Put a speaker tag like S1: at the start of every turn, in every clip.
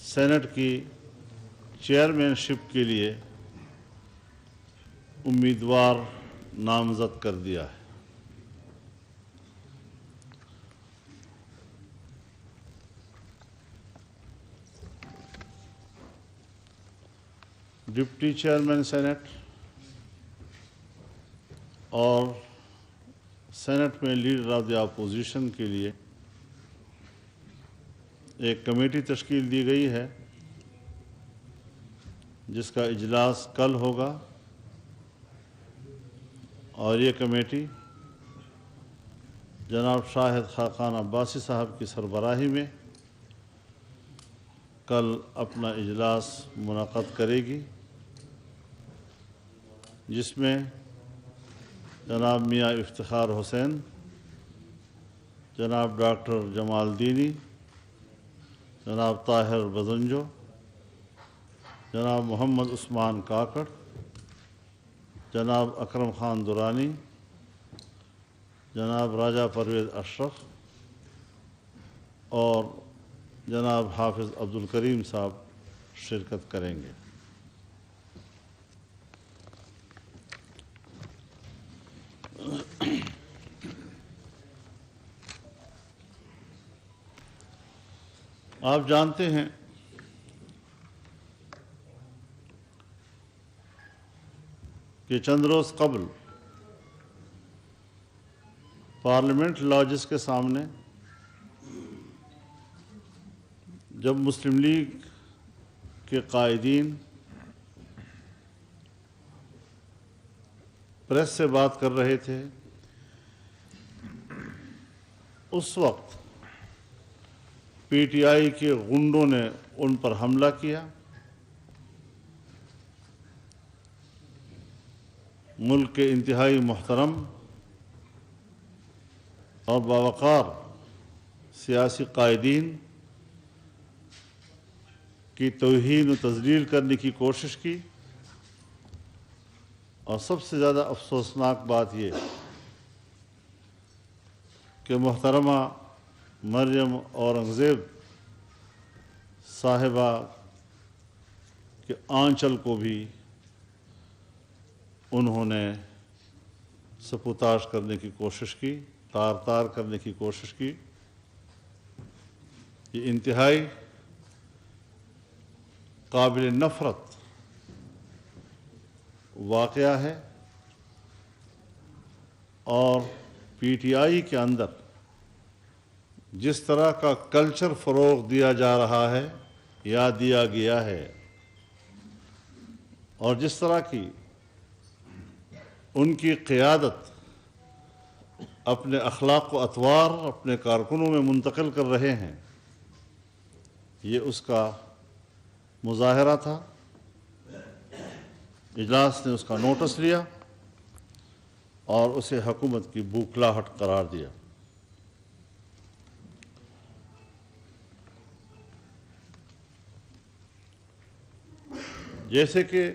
S1: Saint کی chairman شپ کے لیے امیدوار نامزد کر دیا ہے۔ ڈپٹی چیئرمین سینٹ اور سینٹ میں لیڈر آف دی اپوزیشن کے لیے ایک کمیٹی تشکیل دی گئی ہے، جس کا اجلاس کل ہوگا، اور یہ کمیٹی جناب شاہد خاقان عباسی صاحب کی سربراہی میں کل اپنا اجلاس منعقد کرے گی، جس میں جناب میاں افتخار حسین، جناب ڈاکٹر جمال دینی، جناب طاہر بزنجو، جناب محمد عثمان کاکڑ، جناب اکرم خان درانی، جناب راجہ پرویز اشرف اور جناب حافظ عبدالکریم صاحب شرکت کریں گے۔ آپ جانتے ہیں کہ چند روز قبل پارلیمنٹ لاجز کے سامنے جب مسلم لیگ کے قائدین پریس سے بات کر رہے تھے، اس وقت پی ٹی آئی کے غنڈوں نے ان پر حملہ کیا، ملک کے انتہائی محترم اور باوقار سیاسی قائدین کی توہین و تذلیل کرنے کی کوشش کی، اور سب سے زیادہ افسوسناک بات یہ کہ محترمہ مریم اورنگزیب صاحبہ کے آنچل کو بھی انہوں نے سپوتاش کرنے کی کوشش کی، تار تار کرنے کی کوشش کی۔ یہ انتہائی قابل نفرت واقعہ ہے، اور پی ٹی آئی کے اندر جس طرح کا کلچر فروغ دیا جا رہا ہے یا دیا گیا ہے، اور جس طرح کی ان کی قیادت اپنے اخلاق و اطوار اپنے کارکنوں میں منتقل کر رہے ہیں، یہ اس کا مظاہرہ تھا۔ اجلاس نے اس کا نوٹس لیا اور اسے حکومت کی بوکھلاہٹ قرار دیا۔ جیسے کہ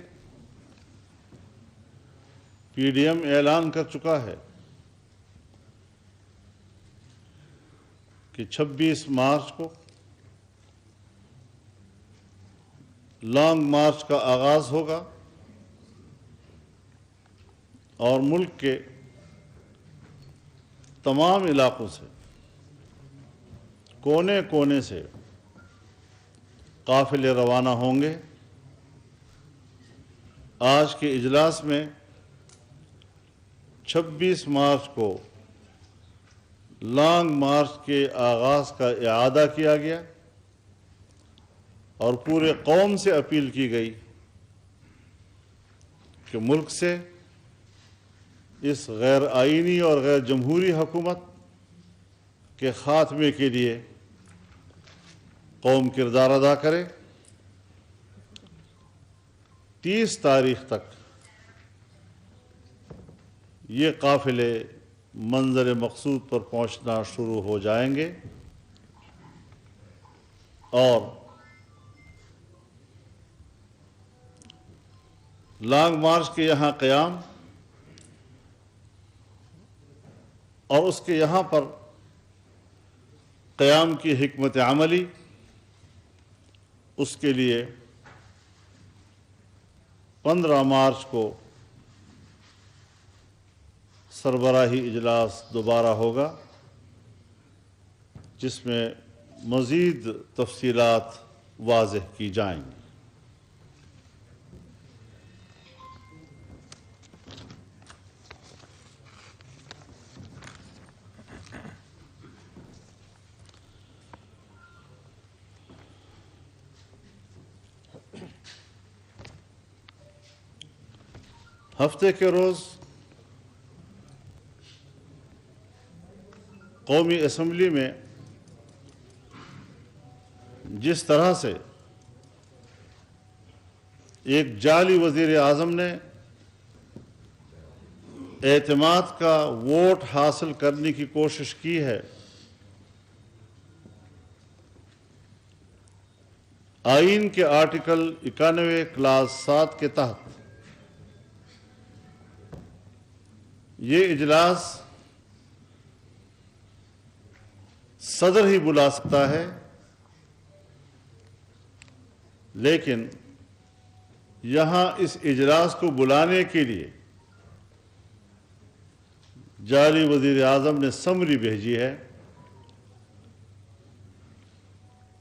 S1: پی ڈی ایم اعلان کر چکا ہے کہ 26 مارچ کو لانگ مارچ کا آغاز ہوگا، اور ملک کے تمام علاقوں سے، کونے کونے سے قافلے روانہ ہوں گے۔ آج کے اجلاس میں 26 مارچ کو لانگ مارچ کے آغاز کا اعادہ کیا گیا، اور پورے قوم سے اپیل کی گئی کہ ملک سے اس غیر آئینی اور غیر جمہوری حکومت کے خاتمے کے لیے قوم کردار ادا کرے۔ 30 تاریخ تک یہ قافلے منظر مقصود پر پہنچنا شروع ہو جائیں گے، اور لانگ مارچ کے یہاں قیام اور اس کے یہاں پر قیام کی حکمت عملی، اس کے لیے 15 مارچ کو سربراہی اجلاس دوبارہ ہوگا، جس میں مزید تفصیلات واضح کی جائیں گی۔ ہفتے کے روز قومی اسمبلی میں جس طرح سے ایک جعلی وزیر اعظم نے اعتماد کا ووٹ حاصل کرنے کی کوشش کی ہے، آئین کے آرٹیکل 91 کلاس 7 کے تحت یہ اجلاس صدر ہی بلا سکتا ہے، لیکن یہاں اس اجلاس کو بلانے کے لیے جعلی وزیر اعظم نے سمری بھیجی ہے،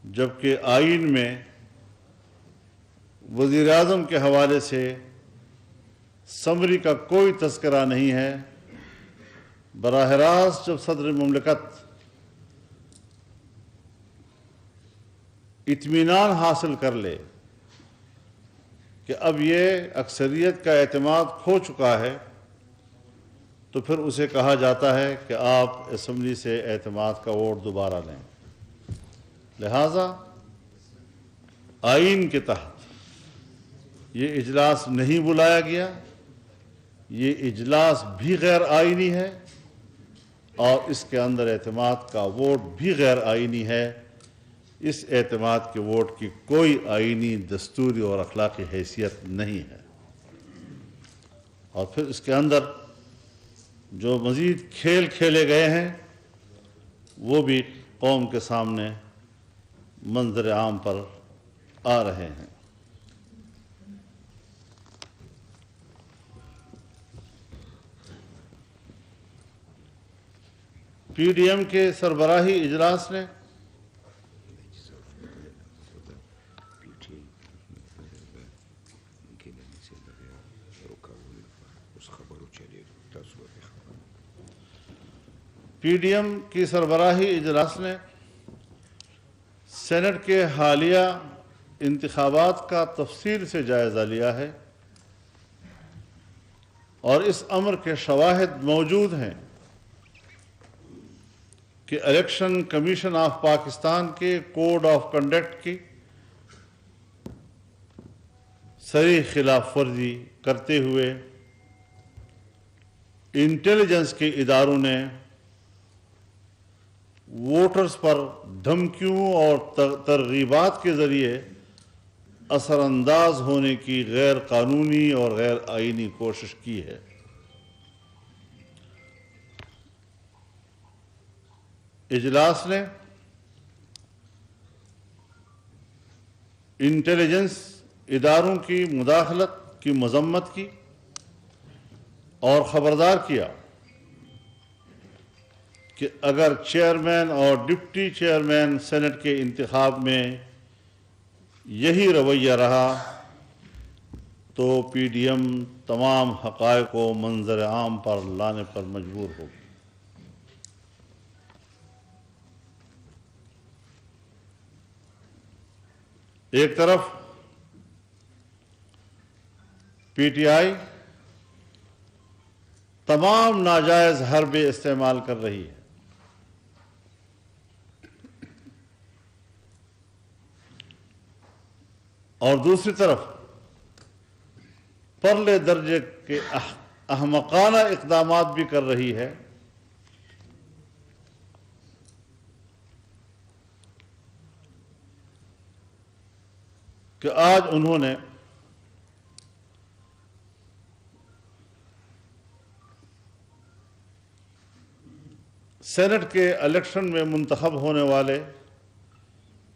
S1: جبکہ آئین میں وزیر اعظم کے حوالے سے سمری کا کوئی تذکرہ نہیں ہے۔ براہ راست جب صدر مملکت اطمینان حاصل کر لے کہ اب یہ اکثریت کا اعتماد کھو چکا ہے، تو پھر اسے کہا جاتا ہے کہ آپ اسمبلی سے اعتماد کا ووٹ دوبارہ لیں۔ لہذا آئین کے تحت یہ اجلاس نہیں بلایا گیا، یہ اجلاس بھی غیر آئینی ہے اور اس کے اندر اعتماد کا ووٹ بھی غیر آئینی ہے۔ اس اعتماد کے ووٹ کی کوئی آئینی، دستوری اور اخلاقی حیثیت نہیں ہے، اور پھر اس کے اندر جو مزید کھیل کھیلے گئے ہیں وہ بھی قوم کے سامنے منظر عام پر آ رہے ہیں۔ پی ڈی ایم کے سربراہی اجلاس نے سربراہی اجلاس نے سینٹ کے حالیہ انتخابات کا تفصیل سے جائزہ لیا ہے، اور اس امر کے شواہد موجود ہیں کہ الیکشن کمیشن آف پاکستان کے کوڈ آف کنڈکٹ کی صریح خلاف ورزی کرتے ہوئے انٹیلیجنس کے اداروں نے ووٹرز پر دھمکیوں اور ترغیبات کے ذریعے اثر انداز ہونے کی غیر قانونی اور غیر آئینی کوشش کی ہے۔ اجلاس نے انٹیلیجنس اداروں کی مداخلت کی مذمت کی اور خبردار کیا کہ اگر چیئرمین اور ڈپٹی چیئرمین سینٹ کے انتخاب میں یہی رویہ رہا تو پی ڈی ایم تمام حقائق کو منظر عام پر لانے پر مجبور ہوگی۔ ایک طرف پی ٹی آئی تمام ناجائز حربے استعمال کر رہی ہے، اور دوسری طرف پرلے درجے کے احمقانہ اقدامات بھی کر رہی ہے۔ کہ آج انہوں نے سینٹ کے الیکشن میں منتخب ہونے والے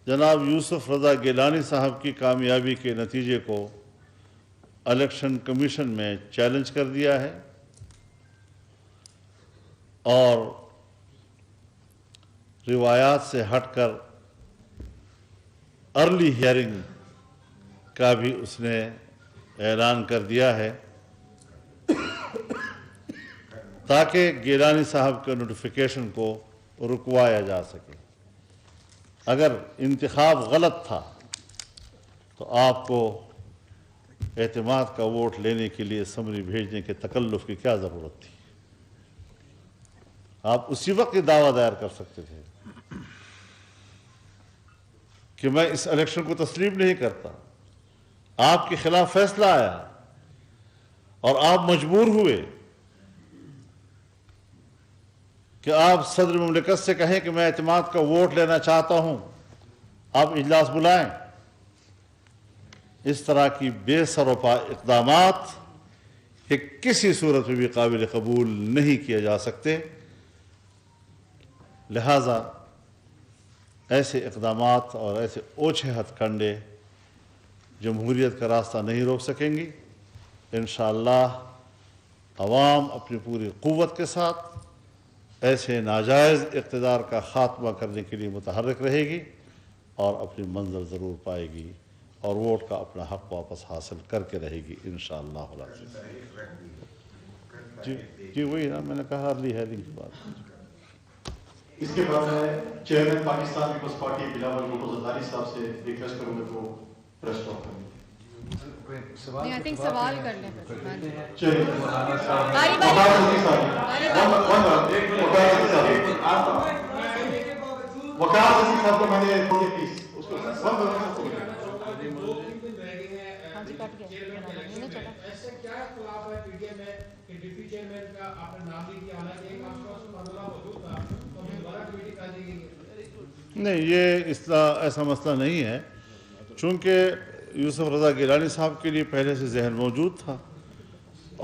S1: جناب یوسف رضا گیلانی صاحب کی کامیابی کے نتیجے کو الیکشن کمیشن میں چیلنج کر دیا ہے اور روایات سے ہٹ کر ارلی ہیئرنگ کا بھی اس نے اعلان کر دیا ہے تاکہ گیلانی صاحب کے نوٹیفیکیشن کو رکوایا جا سکے۔ اگر انتخاب غلط تھا تو آپ کو اعتماد کا ووٹ لینے کے لیے سمری بھیجنے کے تکلف کی کیا ضرورت تھی؟ آپ اسی وقت دعویٰ دائر کر سکتے تھے کہ میں اس الیکشن کو تسلیم نہیں کرتا، آپ کے خلاف فیصلہ آیا اور آپ مجبور ہوئے کہ آپ صدر مملکت سے کہیں کہ میں اعتماد کا ووٹ لینا چاہتا ہوں، آپ اجلاس بلائیں۔ اس طرح کی بے سر و پا اقدامات کہ کسی صورت میں بھی قابل قبول نہیں کیے جا سکتے، لہذا ایسے اقدامات اور ایسے اوچھے ہتھ کنڈے جمہوریت کا راستہ نہیں روک سکیں گی۔ انشاءاللہ عوام اپنی پوری قوت کے ساتھ ایسے ناجائز اقتدار کا خاتمہ کرنے کے لیے متحرک رہے گی اور اپنی منزل ضرور پائے گی اور ووٹ کا اپنا حق واپس حاصل کر کے رہے گی انشاءاللہ العزیز۔ جی وہی نا میں نے کہا ارلی ہیئرنگ کی بات۔
S2: اس کے بعد میں chairman Pakistan Peoples Party Bilawal Bhutto Zardari صاحب سے ریکویسٹ کروں گا تو پریس اسٹاپ کریں۔
S3: سوال کر لیں۔
S2: وقار عزیز صاحب کو میں نے پلیز اس کو
S4: ایسے کیا اختلاف ہے پی ڈی ایم میں کہ ڈپٹی چیئرمین کا آپ نے نام نہیں کیا، حالانکہ ایک آپ کا مسئلہ موجود تھا تو ہمیں دوبارہ کمیٹی کر دی گئی؟
S1: نہیں، یہ ایسا مسئلہ نہیں ہے، چونکہ یوسف رضا گیلانی صاحب کے لیے پہلے سے ذہن موجود تھا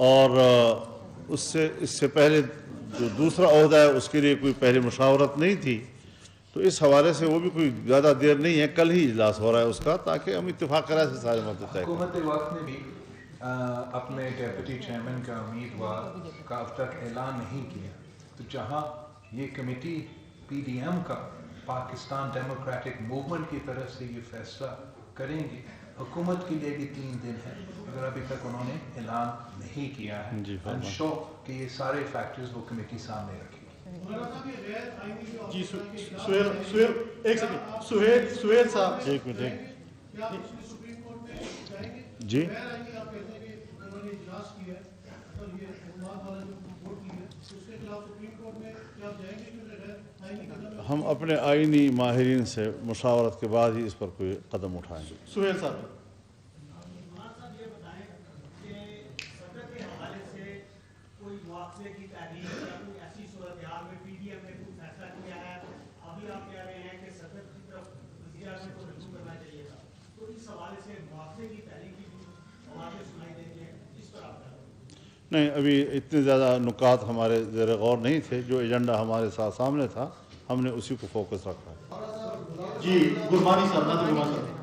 S1: اور اس سے پہلے جو دوسرا عہدہ ہے اس کے لیے کوئی پہلے مشاورت نہیں تھی، تو اس حوالے سے وہ بھی کوئی زیادہ دیر نہیں ہے، کل ہی اجلاس ہو رہا ہے اس کا، تاکہ ہم اتفاق کرائے سے سارے مسئلے طے کریں۔
S5: حکومت وقت نے بھی اپنے ڈیپٹی چیئرمین کا امیدوار کا اب تک اعلان نہیں کیا، تو جہاں یہ کمیٹی پی ڈی ایم کا پاکستان ڈیموکریٹک موومنٹ کی طرف سے یہ فیصلہ کریں گے، حکومت کے لیے بھی 3 دن ہے، اگر ابھی تک انہوں نے اعلان نہیں کیا ہے کہ یہ سارے فیکٹرز وہ کمیٹی سامنے رکھے۔
S2: جی سہیل ایک سیکنڈ، سہیل صاحب
S1: ایک منٹ جی ہم اپنے آئینی ماہرین سے مشاورت کے بعد ہی اس پر کوئی قدم اٹھائیں گے۔
S2: سہیل صاحب
S1: نہیں، ابھی اتنے زیادہ نکات ہمارے زیر غور نہیں تھے، جو ایجنڈا ہمارے ساتھ سامنے تھا ہم نے اسی کو فوکس رکھا ہے۔
S2: جی گربانی صاحب، ناظر گربانی صاحب۔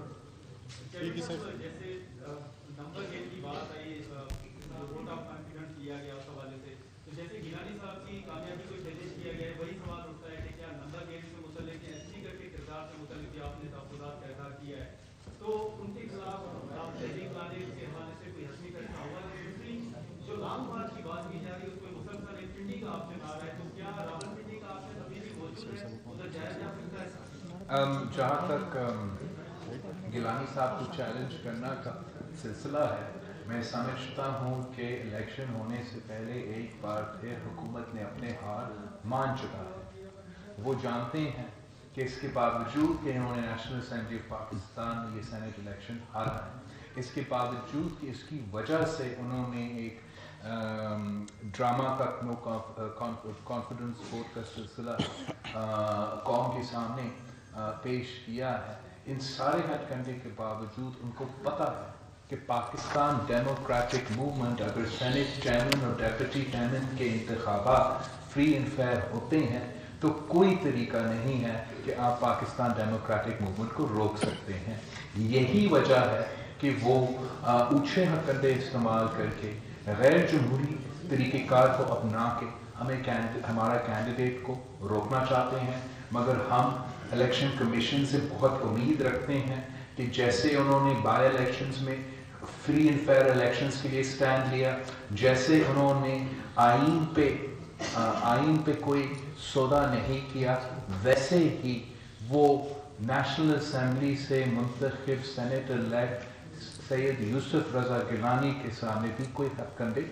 S5: جہاں تک گیلانی صاحب کو چیلنج کرنا کا سلسلہ ہے، میں سمجھتا ہوں کہ الیکشن ہونے سے پہلے ایک بار پھر حکومت نے اپنے ہار مان چکا ہے۔ وہ جانتے ہیں کہ اس کے باوجود کہ انہوں نے نیشنل اسمبلی آف پاکستان میں یہ سینٹ الیکشن ہارا ہے، اس کے باوجود کہ اس کی وجہ سے انہوں نے ایک ڈرامہ کا نو کانفیڈنس ووٹ کا سلسلہ قوم کے سامنے پیش کیا ہے، ان سارے ہتھ کنڈے کے باوجود ان کو پتہ ہے کہ پاکستان ڈیموکریٹک موومنٹ اگر سینٹ چیئرمین اور ڈیپٹی چیئرمین کے انتخابات فری اینڈ فیئر ہوتے ہیں تو کوئی طریقہ نہیں ہے کہ آپ پاکستان ڈیموکریٹک موومنٹ کو روک سکتے ہیں. یہی وجہ ہے کہ وہ اونچے ہتھکندے استعمال کر کے غیر جمہوری طریقہ کار کو اپنا کے ہمارا کینڈیڈیٹ کو روکنا چاہتے ہیں. مگر ہم الیکشن کمیشن سے بہت امید رکھتے ہیں کہ جیسے انہوں نے بائی الیکشنز میں فری اینڈ فیئر الیکشنز کے لیے سٹینڈ لیا, جیسے انہوں نے آئین پہ کوئی سودا نہیں کیا, ویسے ہی وہ نیشنل اسمبلی سے منتخب سینیٹر الیکٹ سید یوسف رضا گیلانی کے سامنے بھی کوئی ہتھ کنڈے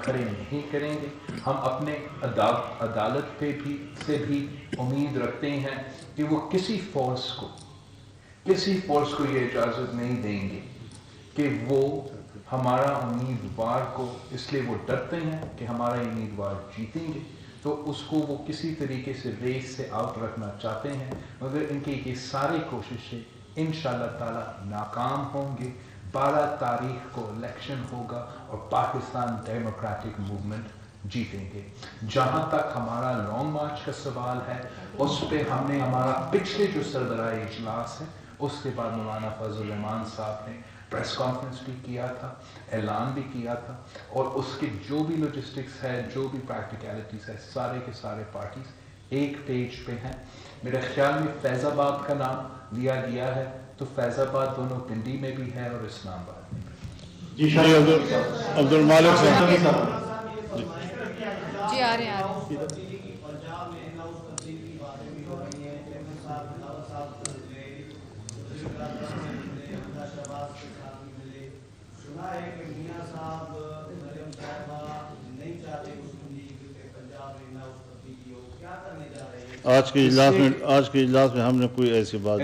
S5: کھڑے نہیں کریں گے. ہم اپنے عدالت پہ بھی امید رکھتے ہیں کہ وہ کسی فورس کو یہ اجازت نہیں دیں گے کہ وہ ہمارا امیدوار کو, اس لیے وہ ڈرتے ہیں کہ ہمارا امیدوار جیتیں گے تو اس کو وہ کسی طریقے سے ریس سے آؤٹ رکھنا چاہتے ہیں. مگر ان کی یہ ساری کوششیں انشاءاللہ تعالی ناکام ہوں گے. 12 تاریخ کو الیکشن ہوگا اور پاکستان ڈیموکریٹک موومنٹ جیتیں گے. جہاں تک ہمارا لانگ مارچ کا سوال ہے, اس پہ ہم نے ہمارا پچھلے جو سربراہی اجلاس ہے اس کے بعد مولانا فضل الرحمان صاحب نے پریس کانفرنس بھی کیا تھا, اعلان بھی کیا تھا, اور اس کے جو بھی لوجسٹکس ہے, جو بھی پریکٹیکلٹیز ہے, سارے کے سارے پارٹیز ایک پیج پہ ہیں. میرے خیال میں فیض آباد کا نام لیا گیا ہے, تو فیض آباد دونوں پنڈی میں بھی ہے اور اسلام آباد میں بھی.
S2: جی
S1: عبد المالک صاحب
S3: جی آ رہے ہیں.
S1: آج کے اجلاس میں ہم نے کوئی ایسی بات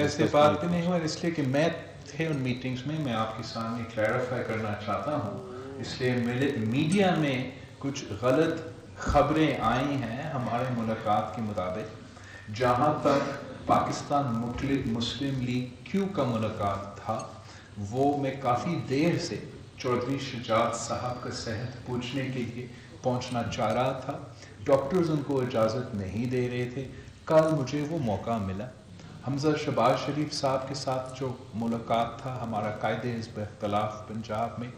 S5: نہیں ہوا, اس لیے کہ میں تھے ان میٹنگز میں آپ کے سامنے کلیریفائی کرنا چاہتا ہوں. اس لیے میڈیا میں کچھ غلط خبریں آئی ہیں ہمارے ملاقات کے مطابق. جہاں تک پاکستان مسلم لیگ کیو کا ملاقات تھا, وہ میں کافی دیر سے چودھری شجاعت صاحب کا صحت پوچھنے کے لیے پہنچنا چاہ رہا تھا. ڈاکٹرز ان کو اجازت نہیں دے رہے تھے. کل مجھے وہ موقع ملا. حمزہ شہباز شریف صاحب کے ساتھ جو ملاقات تھا, ہمارا قائد حزب اختلاف پنجاب میں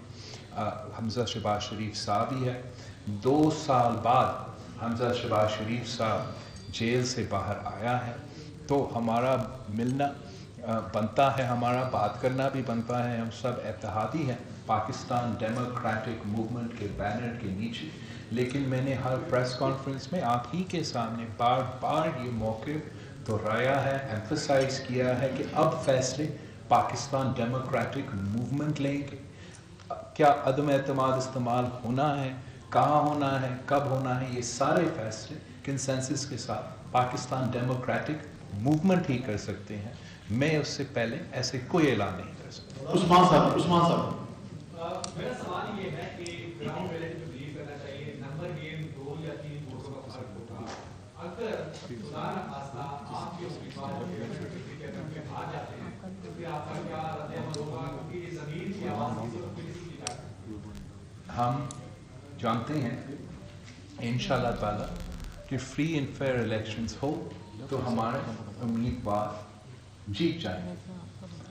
S5: حمزہ شہباز شریف صاحب ہی ہے. 2 سال بعد حمزہ شہباز شریف صاحب جیل سے باہر آیا ہے, تو ہمارا ملنا بنتا ہے, ہمارا بات کرنا بھی بنتا ہے. ہم سب اتحادی ہیں پاکستان ڈیموکریٹک موومنٹ کے بینر کے نیچے. لیکن میں نے ہر پریس کانفرنس میں آپ ہی کے سامنے بار بار یہ موقف دہرایا ہے, ایمفسائز کیا ہے کہ اب فیصلے پاکستان ڈیموکریٹک موومنٹ لیں گے. کیا عدم اعتماد استعمال ہونا ہے, کہاں ہونا ہے, کب ہونا ہے, یہ سارے فیصلے کنسنسس کے ساتھ پاکستان ڈیموکریٹک موومنٹ ہی کر سکتے ہیں. میں اس سے پہلے ایسے کوئی اعلان نہیں کر سکتا.
S2: عثمان صاحب
S4: میرا سوال یہ ہے کہ گراؤنڈ ریئلٹی جو بلیو کرنا چاہیے, نمبر گیم 2 یا 3 ووٹوں کا فرق ہوگا. اگر خدا نہ خواستہ آپ کے امیدوار میں ہار جاتے ہیں تو پھر آپ کا کیا رد عمل ہوگا, کیونکہ یہ زمین کی آواز کسی کو کسی کی جاتی.
S5: ہم جانتے ہیں انشاءاللہ تعالی کہ فری اینڈ فیئر الیکشنز ہو تو ہمارے امیدوار جیت جائیں.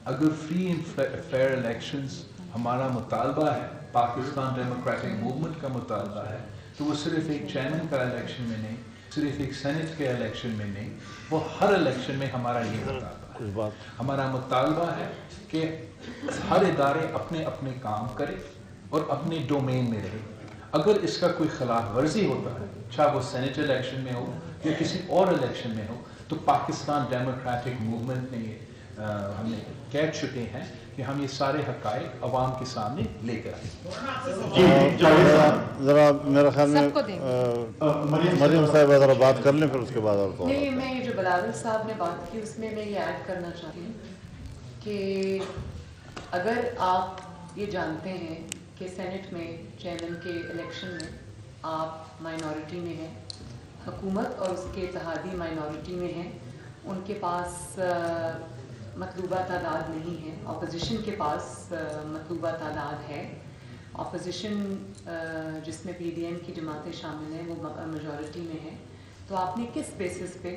S5: اگر فری اینڈ فیئر الیکشنز ہمارا مطالبہ ہے, پاکستان ڈیموکریٹک موومنٹ کا مطالبہ ہے, تو وہ صرف ایک چیئرمین کا الیکشن میں نہیں, صرف ایک سینٹ کے الیکشن میں نہیں, وہ ہر الیکشن میں ہمارا یہ مطالبہ ہے. ہمارا مطالبہ ہے کہ ہر ادارے اپنے اپنے کام کرے اور اپنے ڈومین میں رہے. اگر اس کا کوئی خلاف ورزی ہوتا ہے, چاہے وہ سینٹ الیکشن میں ہو یا کسی اور الیکشن میں ہو, تو پاکستان ڈیموکریٹک موومنٹ نے ہم نے کہہ چکے ہیں کہ ہم یہ سارے حقائق عوام کے سامنے لے کر آئیں.
S1: ذرا میرا خیال میں مریم صاحبہ ذرا بات کر لیں, پھر اس کے بعد اور تو
S3: نہیں, میں یہ جو بلاول صاحب نے بات کی اس میں یہ ایڈ کرنا چاہتی ہوں کہ اگر آپ یہ جانتے ہیں کہ سینٹ میں چیئرمین کے الیکشن میں آپ مائنورٹی میں ہیں, حکومت اور اس کے اتحادی مائنورٹی میں ہیں, ان کے پاس مطلوبہ تعداد نہیں ہے, اپوزیشن کے پاس مطلوبہ تعداد ہے. اپوزیشن جس میں PDM کی جماعتیں شامل ہیں وہ میجورٹی میں ہیں, تو آپ نے کس بیسس پہ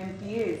S3: MPAs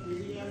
S6: PDM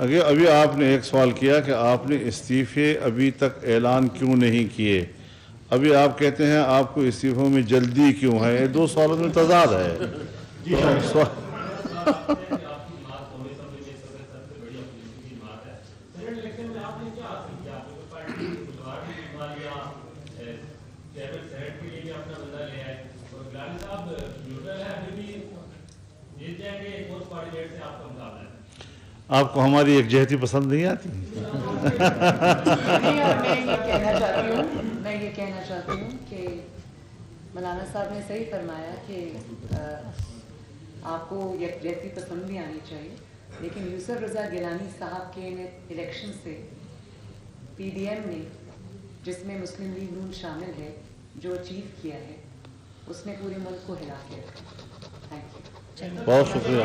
S1: ابھی آپ نے ایک سوال کیا کہ آپ نے استعفے ابھی تک اعلان کیوں نہیں کیے. ابھی آپ کہتے ہیں آپ کو استعفوں میں جلدی کیوں ہے. یہ دو سوالوں میں تضاد ہے. آپ کو ہماری یکجہتی پسند نہیں آتی؟
S3: میں یہ کہنا چاہتی ہوں کہ مولانا صاحب نے صحیح فرمایا کہ آپ کو یکجہتی پسند بھی آنی چاہیے، لیکن یوسف رضا گیلانی صاحب کے الیکشن سے پی ڈی ایم نے، جس میں مسلم لیگ نون شامل ہے، جو اچیو کیا ہے اس نے پورے ملک کو ہلا کے رکھا. Thank you.
S1: بہت شکریہ.